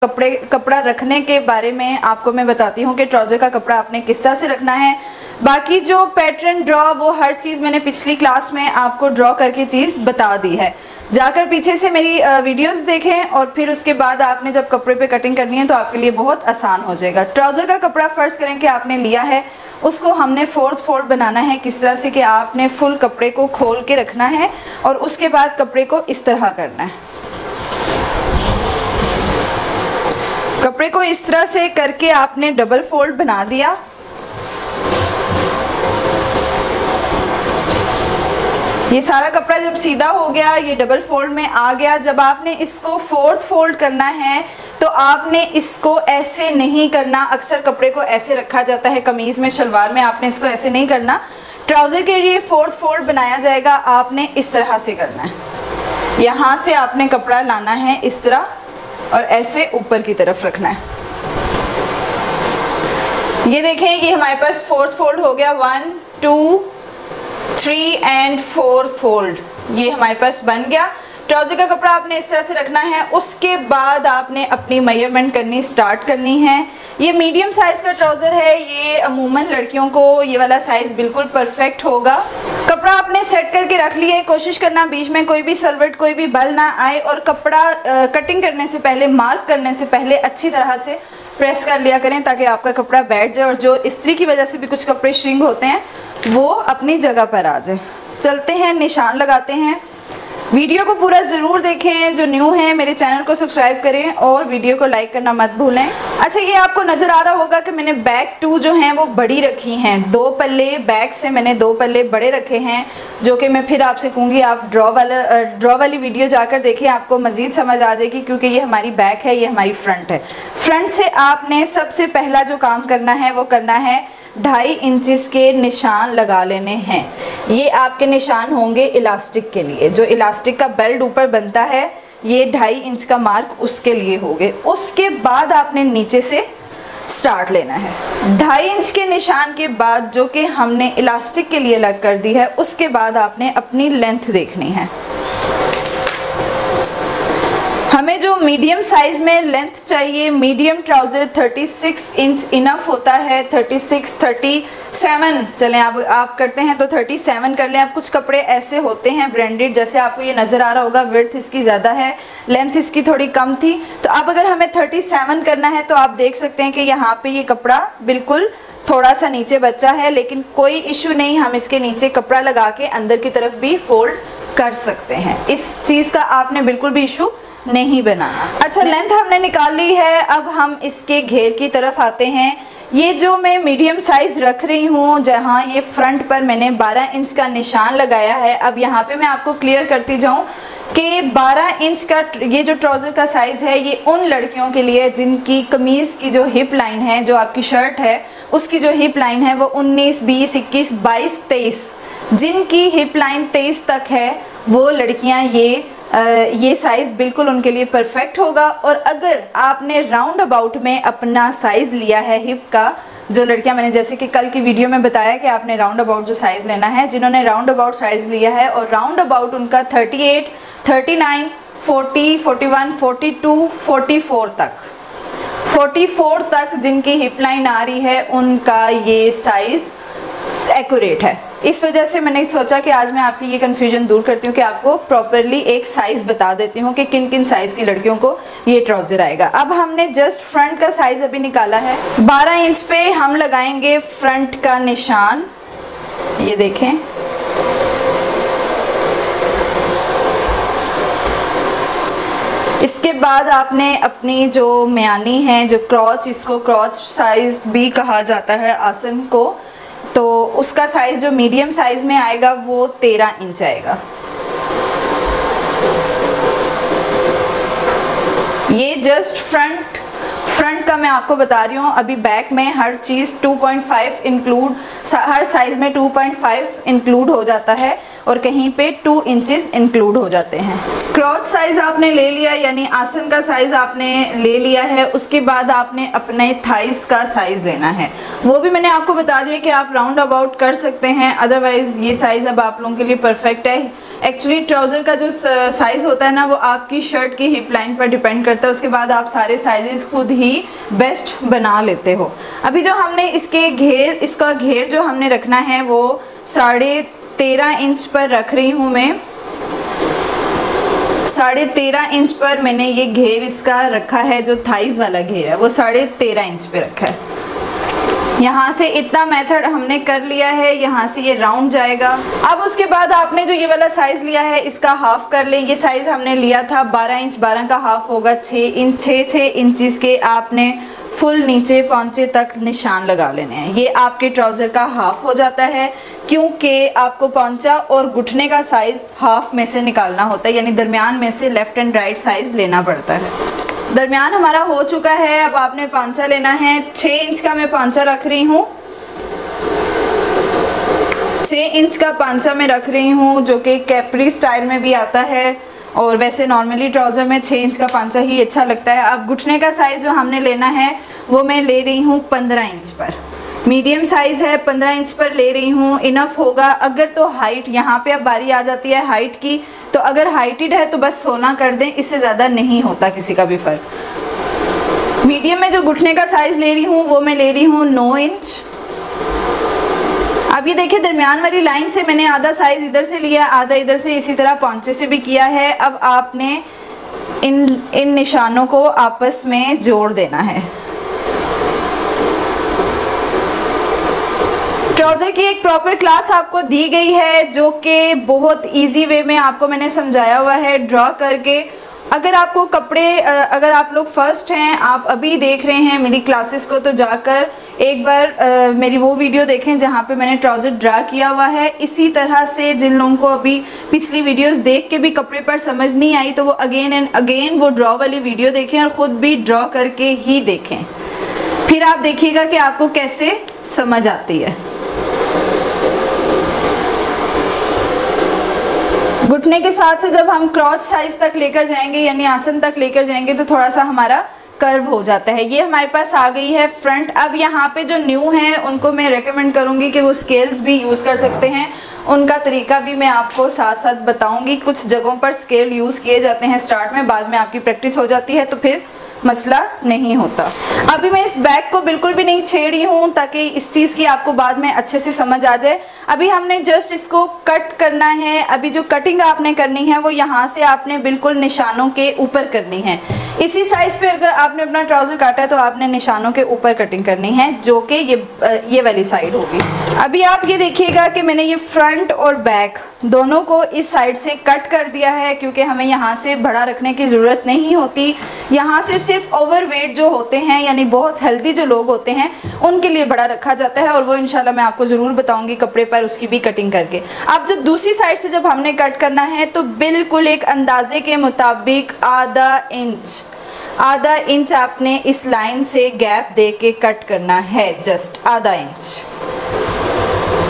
कपड़ा रखने के बारे में आपको मैं बताती हूँ कि ट्राउज़र का कपड़ा आपने किस तरह से रखना है। बाकी जो पैटर्न ड्रॉ वो हर चीज़ मैंने पिछली क्लास में आपको ड्रॉ करके चीज़ बता दी है। जाकर पीछे से मेरी वीडियोस देखें और फिर उसके बाद आपने जब कपड़े पे कटिंग करनी है तो आपके लिए बहुत आसान हो जाएगा। ट्राउज़र का कपड़ा फ़र्ज़ करें कि आपने लिया है, उसको हमने 4th फोल्ड बनाना है। किस तरह से कि आपने फुल कपड़े को खोल के रखना है और उसके बाद कपड़े को इस तरह करना है। कपड़े को इस तरह से करके आपने डबल फोल्ड बना दिया। ये सारा कपड़ा जब सीधा हो गया, ये डबल फोल्ड में आ गया, जब आपने इसको 4th फोल्ड करना है तो आपने इसको ऐसे नहीं करना। अक्सर कपड़े को ऐसे रखा जाता है, कमीज़ में, शलवार में, आपने इसको ऐसे नहीं करना। ट्राउज़र के लिए 4th फोल्ड बनाया जाएगा, आपने इस तरह से करना है। यहाँ से आपने कपड़ा लाना है इस तरह और ऐसे ऊपर की तरफ रखना है। ये देखें, ये हमारे पास 4th फोल्ड हो गया। 1 2 3 एंड 4 फोल्ड ये हमारे पास बन गया। ट्राउज़र का कपड़ा आपने इस तरह से रखना है। उसके बाद आपने अपनी मेजरमेंट करनी स्टार्ट करनी है। ये मीडियम साइज़ का ट्राउज़र है, ये अमूमन लड़कियों को ये वाला साइज़ बिल्कुल परफेक्ट होगा। कपड़ा आपने सेट करके रख लिया है। कोशिश करना बीच में कोई भी सलवट, कोई भी बल ना आए और कपड़ा कटिंग करने से पहले, मार्क करने से पहले अच्छी तरह से प्रेस कर लिया करें ताकि आपका कपड़ा बैठ जाए और जो इस्त्री की वजह से भी कुछ कपड़े श्रिंक होते हैं वो अपनी जगह पर आ जाए। चलते हैं, निशान लगाते हैं। वीडियो को पूरा ज़रूर देखें। जो न्यू है मेरे चैनल को सब्सक्राइब करें और वीडियो को लाइक करना मत भूलें। अच्छा, ये आपको नज़र आ रहा होगा कि मैंने बैक 2 जो हैं वो बड़ी रखी हैं। 2 पल्ले बैक से मैंने 2 पल्ले बड़े रखे हैं, जो कि मैं फिर आपसे कहूँगी आप ड्रॉ वाली वीडियो जाकर देखें, आपको मज़ीद समझ आ जाएगी, क्योंकि ये हमारी बैक है, ये हमारी फ्रंट है। फ्रंट से आपने सबसे पहला जो काम करना है वो करना है 2.5 इंचेस के निशान लगा लेने हैं। ये आपके निशान होंगे इलास्टिक के लिए। जो इलास्टिक का बेल्ट ऊपर बनता है, ये 2.5 इंच का मार्क उसके लिए होंगे। उसके बाद आपने नीचे से स्टार्ट लेना है। 2.5 इंच के निशान के बाद जो कि हमने इलास्टिक के लिए अलग कर दी है, उसके बाद आपने अपनी लेंथ देखनी है। हमें जो मीडियम साइज़ में लेंथ चाहिए, मीडियम ट्राउज़र 36 इंच इनफ होता है। 36, 37 चलें, आप करते हैं तो 37 कर लें। अब कुछ कपड़े ऐसे होते हैं ब्रांडेड, जैसे आपको ये नज़र आ रहा होगा, विड्थ इसकी ज़्यादा है, लेंथ इसकी थोड़ी कम थी। तो अब अगर हमें 37 करना है तो आप देख सकते हैं कि यहाँ पे ये कपड़ा बिल्कुल थोड़ा सा नीचे बचा है, लेकिन कोई इशू नहीं, हम इसके नीचे कपड़ा लगा के अंदर की तरफ भी फोल्ड कर सकते हैं। इस चीज़ का आपने बिल्कुल भी इशू नहीं बनाना। अच्छा, लेंथ हमने निकाल ली है। अब हम इसके घेर की तरफ आते हैं। ये जो मैं मीडियम साइज़ रख रही हूँ, जहाँ ये फ्रंट पर मैंने 12 इंच का निशान लगाया है। अब यहाँ पे मैं आपको क्लियर करती जाऊँ कि 12 इंच का ये जो ट्राउज़र का साइज़ है, ये उन लड़कियों के लिए जिनकी कमीज़ की जो हिप लाइन है, जो आपकी शर्ट है उसकी जो हिप लाइन है वो 19, 20, 21, 22, 23, जिनकी हिप लाइन 23 तक है, वो लड़कियाँ ये साइज़ बिल्कुल उनके लिए परफेक्ट होगा। और अगर आपने राउंड अबाउट में अपना साइज़ लिया है हिप का, जो लड़कियां, मैंने जैसे कि कल की वीडियो में बताया कि आपने राउंड अबाउट जो साइज़ लेना है, जिन्होंने राउंड अबाउट साइज़ लिया है और राउंड अबाउट उनका 38, 39, 40, 41, 42, 44 तक जिनकी हिप लाइन आ रही है, उनका ये साइज़ एक्यूरेट है। इस वजह से मैंने सोचा कि आज मैं आपकी ये कन्फ्यूजन दूर करती हूँ कि आपको प्रॉपरली एक साइज़ बता देती हूँ कि किन किन साइज़ की लड़कियों को ये ट्राउज़र आएगा। अब हमने जस्ट फ्रंट का साइज़ अभी निकाला है। 12 इंच पे हम लगाएंगे फ्रंट का निशान। ये देखें, इसके बाद आपने अपनी जो म्यानी है, जो क्रॉच, इसको क्रॉच साइज़ भी कहा जाता है आसन को, तो उसका साइज़ जो मीडियम साइज़ में आएगा वो 13 इंच आएगा। ये जस्ट फ्रंट का मैं आपको बता रही हूँ। अभी बैक में हर चीज़ 2.5 इंक्लूड, हर साइज़ में 2.5 इंक्लूड हो जाता है और कहीं पे 2 इंचेस इंक्लूड हो जाते हैं। क्रॉच साइज़ आपने ले लिया, यानी आसन का साइज़ आपने ले लिया है। उसके बाद आपने अपने थाइस का साइज़ लेना है। वो भी मैंने आपको बता दिया कि आप राउंड अबाउट कर सकते हैं, अदरवाइज़ ये साइज़ अब आप लोगों के लिए परफेक्ट है। एक्चुअली ट्राउज़र का जो साइज़ होता है ना वो आपकी शर्ट की हिप लाइन पर डिपेंड करता है, उसके बाद आप सारे साइजेस खुद ही बेस्ट बना लेते हो। अभी जो हमने इसका घेर जो हमने रखना है वो 13.5 इंच पर रख रही हूँ मैं। 13.5 इंच पर मैंने ये घेर इसका रखा है, जो थाइज वाला घेर है वो 13.5 इंच पे रखा है। यहाँ से इतना मेथड हमने कर लिया है, यहाँ से ये राउंड जाएगा। अब उसके बाद आपने जो ये वाला साइज़ लिया है इसका हाफ कर लें। ये साइज़ हमने लिया था 12 इंच, 12 का हाफ होगा 6 इंच। 6 इंचेस के आपने फुल नीचे पहुँचे तक निशान लगा लेने हैं। ये आपके ट्राउज़र का हाफ हो जाता है, क्योंकि आपको पहुँचा और घुटने का साइज़ हाफ में से निकालना होता है, यानी दरमियान में से लेफ़्ट एंड राइट साइज़ लेना पड़ता है। दरमियान हमारा हो चुका है, अब आपने पांचा लेना है। 6 इंच का मैं पांचा रख रही हूँ, 6 इंच का पांचा मैं रख रही हूँ, जो कि कैपरी स्टाइल में भी आता है और वैसे नॉर्मली ट्राउज़र में 6 इंच का पांचा ही अच्छा लगता है। अब घुटने का साइज़ जो हमने लेना है वो मैं ले रही हूँ 15 इंच पर। मीडियम साइज़ है, 15 इंच पर ले रही हूँ, इनफ होगा। अगर तो हाइट, यहाँ पे अब बारी आ जाती है हाइट की, तो अगर हाइटेड है तो बस 16 कर दें, इससे ज़्यादा नहीं होता किसी का भी फ़र्क। मीडियम में जो घुटने का साइज़ ले रही हूँ वो मैं ले रही हूँ 9 इंच। अब ये देखिए दरमियान वाली लाइन से मैंने आधा साइज़ इधर से लिया, आधा इधर से, इसी तरह पहुँचे से भी किया है। अब आपने इन निशानों को आपस में जोड़ देना है। ट्राउज़र की एक प्रॉपर क्लास आपको दी गई है, जो कि बहुत इजी वे में आपको मैंने समझाया हुआ है ड्रॉ करके। अगर आपको अगर आप लोग फर्स्ट हैं, आप अभी देख रहे हैं मेरी क्लासेस को, तो जाकर एक बार मेरी वो वीडियो देखें जहाँ पे मैंने ट्राउज़र ड्रा किया हुआ है। इसी तरह से जिन लोगों को अभी पिछली वीडियोस देख के भी कपड़े पर समझ नहीं आई, तो वो अगेन एंड अगेन वो ड्रॉ वाली वीडियो देखें और ख़ुद भी ड्रॉ करके ही देखें, फिर आप देखिएगा कि आपको कैसे समझ आती है। घुटने के साथ से जब हम क्रॉच साइज तक लेकर जाएंगे, यानी आसन तक लेकर जाएंगे, तो थोड़ा सा हमारा कर्व हो जाता है। ये हमारे पास आ गई है फ्रंट। अब यहाँ पे जो न्यू हैं उनको मैं रेकमेंड करूँगी कि वो स्केल्स भी यूज़ कर सकते हैं। उनका तरीका भी मैं आपको साथ साथ बताऊँगी। कुछ जगहों पर स्केल यूज़ किए जाते हैं स्टार्ट में, बाद में आपकी प्रैक्टिस हो जाती है तो फिर मसला नहीं होता। अभी मैं इस बैग को बिल्कुल भी नहीं छेड़ रही हूँ, ताकि इस चीज़ की आपको बाद में अच्छे से समझ आ जाए। अभी हमने जस्ट इसको कट करना है। अभी जो कटिंग आपने करनी है वो यहाँ से आपने बिल्कुल निशानों के ऊपर करनी है। इसी साइज़ पे अगर आपने अपना ट्राउज़र काटा है तो आपने निशानों के ऊपर कटिंग करनी है, जो कि ये वाली साइड होगी। अभी आप ये देखिएगा कि मैंने ये फ्रंट और बैक दोनों को इस साइड से कट कर दिया है, क्योंकि हमें यहाँ से बड़ा रखने की ज़रूरत नहीं होती। यहाँ से सिर्फ ओवरवेट जो होते हैं, यानी बहुत हेल्दी जो लोग होते हैं, उनके लिए बड़ा रखा जाता है, और वो इंशाल्लाह मैं आपको ज़रूर बताऊंगी कपड़े पर उसकी भी कटिंग करके। अब जो दूसरी साइड से जब हमने कट करना है तो बिल्कुल एक अंदाजे के मुताबिक आधा इंच आपने इस लाइन से गैप दे के कट करना है, जस्ट आधा इंच।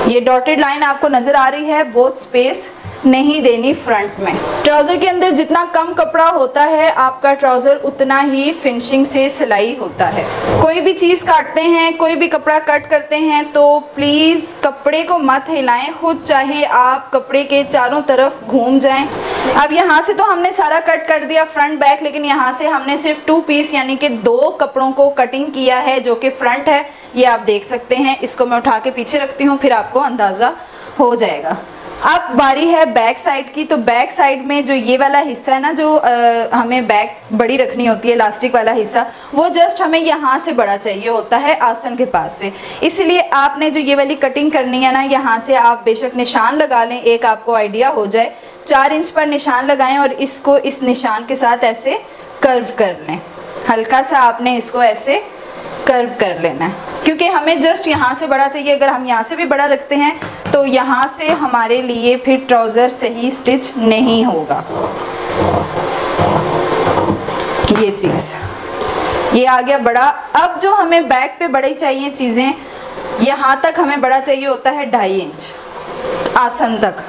ये डॉटेड लाइन आपको नज़र आ रही है, बहुत स्पेस नहीं देनी फ्रंट में। ट्राउज़र के अंदर जितना कम कपड़ा होता है आपका ट्राउज़र उतना ही फिनिशिंग से सिलाई होता है। कोई भी चीज़ काटते हैं, कोई भी कपड़ा कट करते हैं तो प्लीज़ कपड़े को मत हिलाएं, खुद चाहे आप कपड़े के चारों तरफ घूम जाएं। अब यहाँ से तो हमने सारा कट कर दिया फ्रंट बैक, लेकिन यहाँ से हमने सिर्फ 2 पीस यानी कि 2 कपड़ों को कटिंग किया है, जो कि फ्रंट है। ये आप देख सकते हैं। इसको मैं उठा के पीछे रखती हूँ, फिर आपको अंदाज़ा हो जाएगा। अब बारी है बैक साइड की। तो बैक साइड में जो ये वाला हिस्सा है ना, जो हमें बैक बड़ी रखनी होती है, इलास्टिक वाला हिस्सा, वो जस्ट हमें यहाँ से बड़ा चाहिए होता है आसन के पास से। इसलिए आपने जो ये वाली कटिंग करनी है ना, यहाँ से आप बेशक निशान लगा लें, एक आपको आइडिया हो जाए। 4 इंच पर निशान लगाएं और इसको इस निशान के साथ ऐसे कर्व कर लें। हल्का सा आपने इसको ऐसे कर्व कर लेना है, क्योंकि हमें जस्ट यहाँ से बड़ा चाहिए। अगर हम यहाँ से भी बड़ा रखते हैं तो यहाँ से हमारे लिए फिर ट्राउज़र सही स्टिच नहीं होगा। ये चीज़, ये आ गया बड़ा। अब जो हमें बैक पे बड़ी चाहिए चीज़ें, यहाँ तक हमें बड़ा चाहिए होता है 2.5 इंच आसन तक।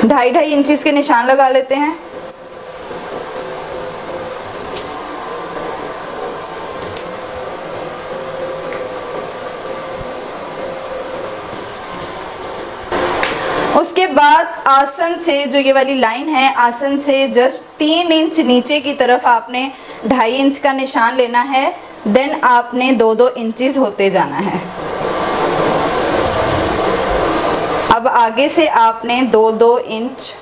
2.5 इंच के निशान लगा लेते हैं। उसके बाद आसन से जो ये वाली लाइन है, आसन से जस्ट 3 इंच नीचे की तरफ आपने 2.5 इंच का निशान लेना है। देन आपने 2-2 इंचेस होते जाना है। अब आगे से आपने 2-2 इंच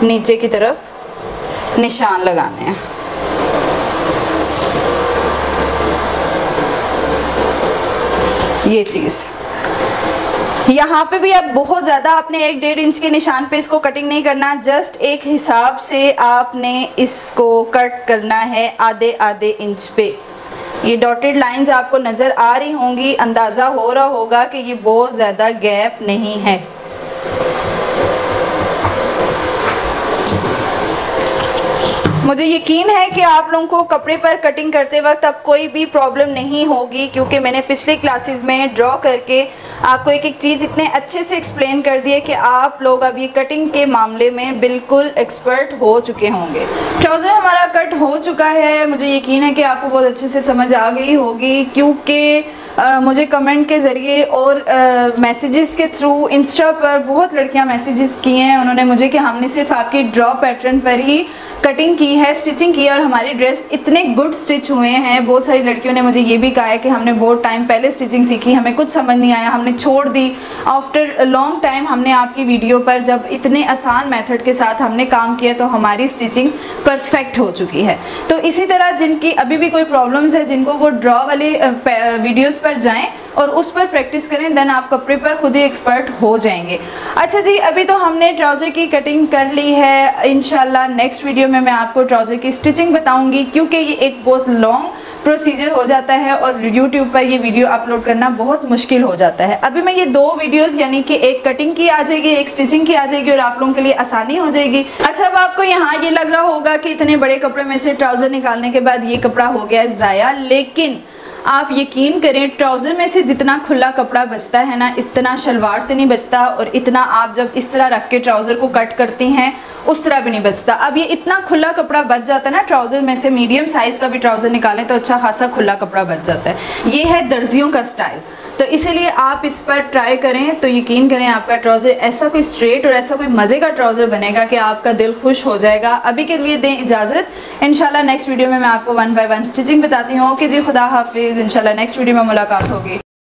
नीचे की तरफ निशान लगाने हैं। ये चीज़ यहाँ पे भी आप बहुत ज़्यादा आपने 1-1.5 इंच के निशान पे इसको कटिंग नहीं करना, जस्ट एक हिसाब से आपने इसको कट करना है आधे इंच पे। ये डॉटेड लाइंस आपको नज़र आ रही होंगी, अंदाज़ा हो रहा होगा कि ये बहुत ज़्यादा गैप नहीं है। मुझे यकीन है कि आप लोगों को कपड़े पर कटिंग करते वक्त अब कोई भी प्रॉब्लम नहीं होगी, क्योंकि मैंने पिछले क्लासेस में ड्रॉ करके आपको एक एक चीज़ इतने अच्छे से एक्सप्लेन कर दी है कि आप लोग अब ये कटिंग के मामले में बिल्कुल एक्सपर्ट हो चुके होंगे। ट्राउज़र हमारा कट हो चुका है, मुझे यकीन है कि आपको बहुत अच्छे से समझ आ गई होगी, क्योंकि मुझे कमेंट के ज़रिए और मैसेजेस के थ्रू इंस्टा पर बहुत लड़कियां मैसेजेस किए हैं उन्होंने मुझे कि हमने सिर्फ आपकी ड्रॉ पैटर्न पर ही कटिंग की है, स्टिचिंग की है और हमारी ड्रेस इतने गुड स्टिच हुए हैं। बहुत सारी लड़कियों ने मुझे ये भी कहा है कि हमने बहुत टाइम पहले स्टिचिंग सीखी, हमें कुछ समझ नहीं आया, हमने छोड़ दी। आफ्टर लॉन्ग टाइम हमने आपकी वीडियो पर जब इतने आसान मेथड के साथ हमने काम किया तो हमारी स्टिचिंग परफेक्ट हो चुकी है। तो इसी तरह जिनकी अभी भी कोई प्रॉब्लम्स है, जिनको वो ड्रॉ वाले वीडियोज़ पर जाएँ और उस पर प्रैक्टिस करें, देन आप कपड़े पर खुद ही एक्सपर्ट हो जाएंगे। अच्छा जी, अभी तो हमने ट्राउज़र की कटिंग कर ली है। इंशाल्लाह नेक्स्ट वीडियो में मैं आपको ट्राउज़र की स्टिचिंग बताऊंगी, क्योंकि ये एक बहुत लॉन्ग प्रोसीजर हो जाता है और YouTube पर ये वीडियो अपलोड करना बहुत मुश्किल हो जाता है। अभी मैं ये 2 वीडियोस यानी कि एक कटिंग की आ जाएगी, एक स्टिचिंग की आ जाएगी और आप लोगों के लिए आसानी हो जाएगी। अच्छा, अब आपको यहाँ ये लग रहा होगा कि इतने बड़े कपड़े में से ट्राउज़र निकालने के बाद ये कपड़ा हो गया ज़ाया, लेकिन आप यकीन करें ट्राउज़र में से जितना खुला कपड़ा बचता है ना, इतना शलवार से नहीं बचता, और इतना आप जब इस तरह रख के ट्राउज़र को कट करती हैं उस तरह भी नहीं बचता। अब ये इतना खुला कपड़ा बच जाता है ना, ट्राउज़र में से मीडियम साइज़ का भी ट्राउज़र निकालें तो अच्छा खासा खुला कपड़ा बच जाता है। ये है दर्जियों का स्टाइल, तो इसीलिए आप इस पर ट्राई करें तो यकीन करें आपका ट्राउज़र ऐसा कोई स्ट्रेट और ऐसा कोई मज़े का ट्राउज़र बनेगा कि आपका दिल खुश हो जाएगा। अभी के लिए दें इजाज़त, इंशाल्लाह नेक्स्ट वीडियो में मैं आपको 1 बाय 1 स्टिचिंग बताती हूँ। ओके जी, खुदा हाफिज़, इंशाल्लाह नेक्स्ट वीडियो में मुलाकात होगी।